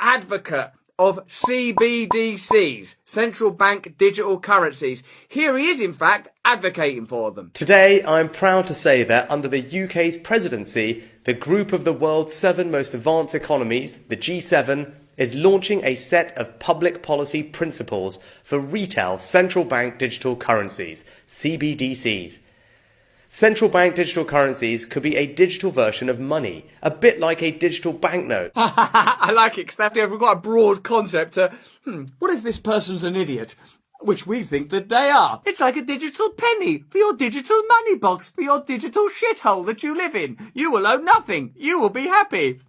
advocate of CBDCs, central bank digital currencies. Here he is, in fact, advocating for them. Today, I'm proud to say that under the UK's presidency, the group of the world's 7 most advanced economies, the G7, is launching a set of public policy principles for retail central bank digital currencies, CBDCs. Central bank digital currencies could be a digital version of money, a bit like a digital banknote. I like it, because we've got a broad concept to, what if this person's an idiot? Which we think that they are. It's like a digital penny for your digital money box, for your digital shithole that you live in. You will owe nothing. You will be happy.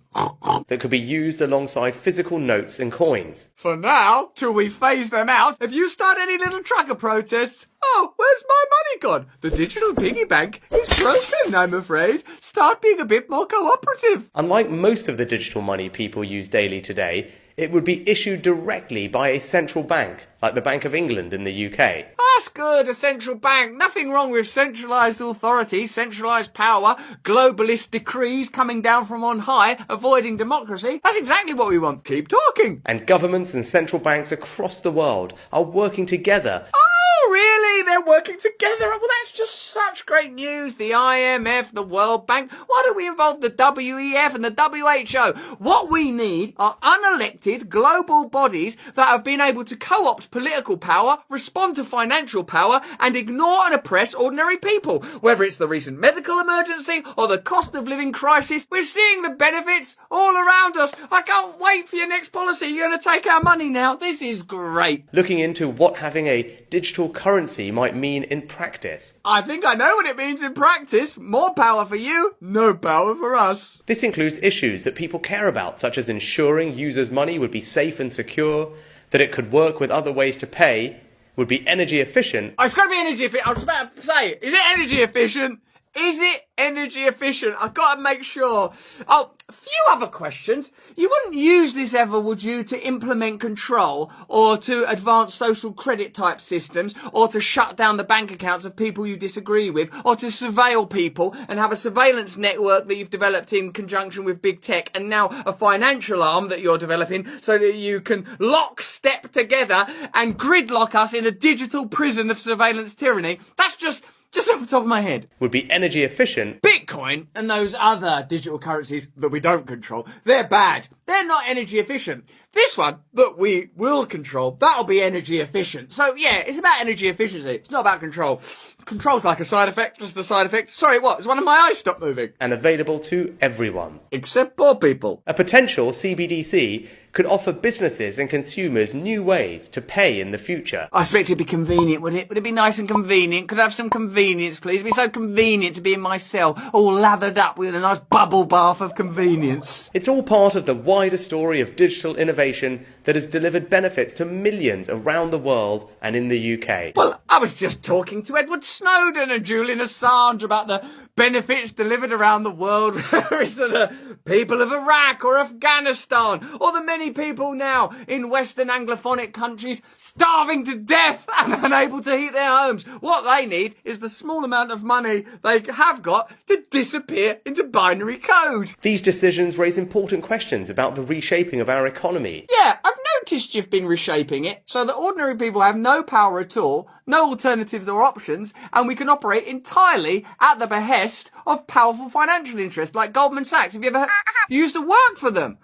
That could be used alongside physical notes and coins. For now, till we phase them out, if you start any little trucker protests, oh, where's my money gone? The digital piggy bank is broken, I'm afraid. Start being a bit more cooperative. Unlike most of the digital money people use daily today, it would be issued directly by a central bank, like the Bank of England in the UK. That's good, a central bank. Nothing wrong with centralised authority, centralised power, globalist decrees coming down from on high, avoiding democracy. That's exactly what we want. Keep talking. And governments and central banks across the world are working together. Oh, really? They're working together? Well, that's just such great news. The IMF, the World Bank. Why don't we involve the WEF and the WHO? What we need are unelected global bodies that have been able to co-opt political power, respond to financial power, and ignore and oppress ordinary people. Whether it's the recent medical emergency or the cost of living crisis, we're seeing the benefits all around us. I can't wait for your next policy. You're going to take our money now. This is great. Looking into what having a digital currency might mean in practice. I think I know what it means in practice. More power for you, no power for us. This includes issues that people care about, such as ensuring users' money would be safe and secure, that it could work with other ways to pay, would be energy efficient. Oh, it's got to be energy efficient. I was about to say, is it energy efficient? Is it energy efficient? I've got to make sure. Oh, a few other questions. You wouldn't use this ever, would you, to implement control or to advance social credit type systems or to shut down the bank accounts of people you disagree with or to surveil people and have a surveillance network that you've developed in conjunction with big tech and now a financial arm that you're developing so that you can lockstep together and gridlock us in a digital prison of surveillance tyranny? That's just off the top of my head. Would be energy efficient. Bitcoin and those other digital currencies that we don't control, they're bad. They're not energy efficient. This one that we will control, that'll be energy efficient. So yeah, it's about energy efficiency. It's not about control. Control's like a side effect, just the side effect. Sorry, what? Has one of my eyes stopped moving? And available to everyone. Except poor people. A potential CBDC could offer businesses and consumers new ways to pay in the future. I expect it'd be convenient, wouldn't it? Would it be nice and convenient? Could I have some convenience, please? It'd be so convenient to be in my cell, all lathered up with a nice bubble bath of convenience. It's all part of the wider story of digital innovation that has delivered benefits to millions around the world and in the UK. Well, I was just talking to Edward Snowden and Julian Assange about the benefits delivered around the world, whether it's to the people of Iraq or Afghanistan, or the many people now in Western Anglophonic countries starving to death and unable to heat their homes. What they need is the small amount of money they have got to disappear into binary code. These decisions raise important questions about the reshaping of our economy. Yeah, I've noticed you've been reshaping it so that ordinary people have no power at all, no alternatives or options, and we can operate entirely at the behest of powerful financial interests like Goldman Sachs. Have you ever heard? You used to work for them.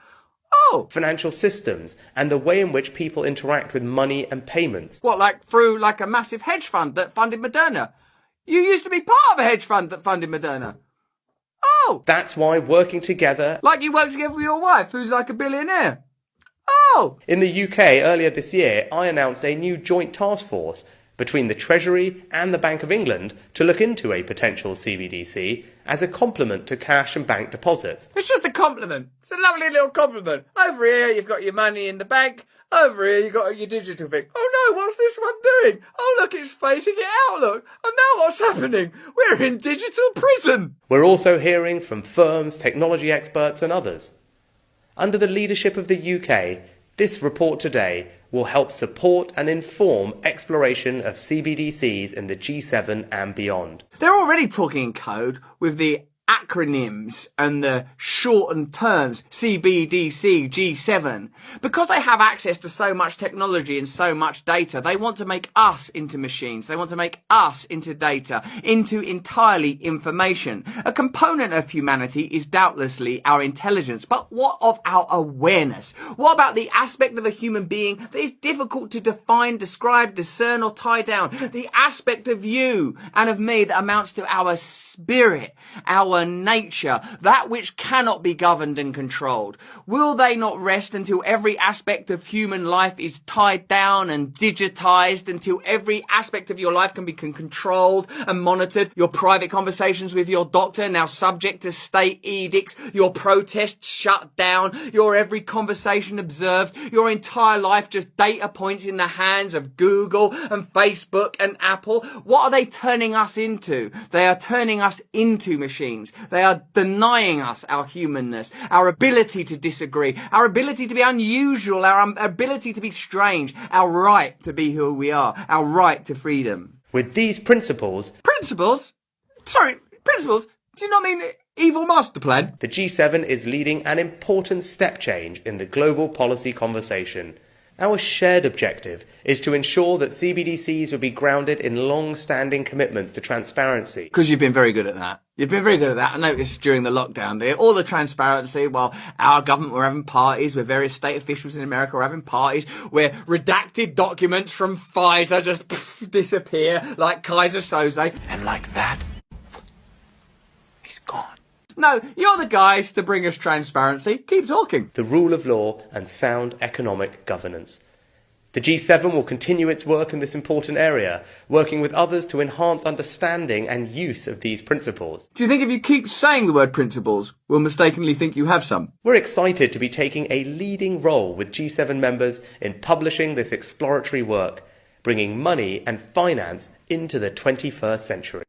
Oh. Financial systems and the way in which people interact with money and payments. What, like through like a massive hedge fund that funded Moderna? You used to be part of a hedge fund that funded Moderna. Oh. That's why working together... Like you work together with your wife, who's like a billionaire. Oh. In the UK, earlier this year, I announced a new joint task force between the Treasury and the Bank of England to look into a potential CBDC as a complement to cash and bank deposits. It's just a compliment. It's a lovely little compliment. Over here, you've got your money in the bank. Over here, you've got your digital thing. Oh no, what's this one doing? Oh look, it's phasing it out, look. Oh no, what's happening? We're in digital prison. We're also hearing from firms, technology experts and others. Under the leadership of the UK, this report today will help support and inform exploration of CBDCs in the G7 and beyond. They're already talking in code with the acronyms and the shortened terms, CBDC, G7, because they have access to so much technology and so much data, they want to make us into machines. They want to make us into data, into entirely information. A component of humanity is doubtlessly our intelligence, but what of our awareness? What about the aspect of a human being that is difficult to define, describe, discern or tie down? The aspect of you and of me that amounts to our spirit, our nature, that which cannot be governed and controlled. Will they not rest until every aspect of human life is tied down and digitized, until every aspect of your life can be controlled and monitored? Your private conversations with your doctor now subject to state edicts, your protests shut down, your every conversation observed, your entire life just data points in the hands of Google and Facebook and Apple. What are they turning us into? They are turning us into machines. They are denying us our humanness, our ability to disagree, our ability to be unusual, our ability to be strange, our right to be who we are, our right to freedom. With these principles... Principles? Sorry, principles? Do you not mean evil master plan? The G7 is leading an important step change in the global policy conversation. Our shared objective is to ensure that CBDCs will be grounded in long-standing commitments to transparency. Because you've been very good at that. You've been very good at that. I noticed during the lockdown there, all the transparency, well, our government were having parties, where various state officials in America were having parties, where redacted documents from Pfizer just disappear like Kaiser Soze. And like that, he's gone. No, you're the guys to bring us transparency. Keep talking. The rule of law and sound economic governance. The G7 will continue its work in this important area, working with others to enhance understanding and use of these principles. Do you think if you keep saying the word principles, we'll mistakenly think you have some? We're excited to be taking a leading role with G7 members in publishing this exploratory work, bringing money and finance into the 21st century.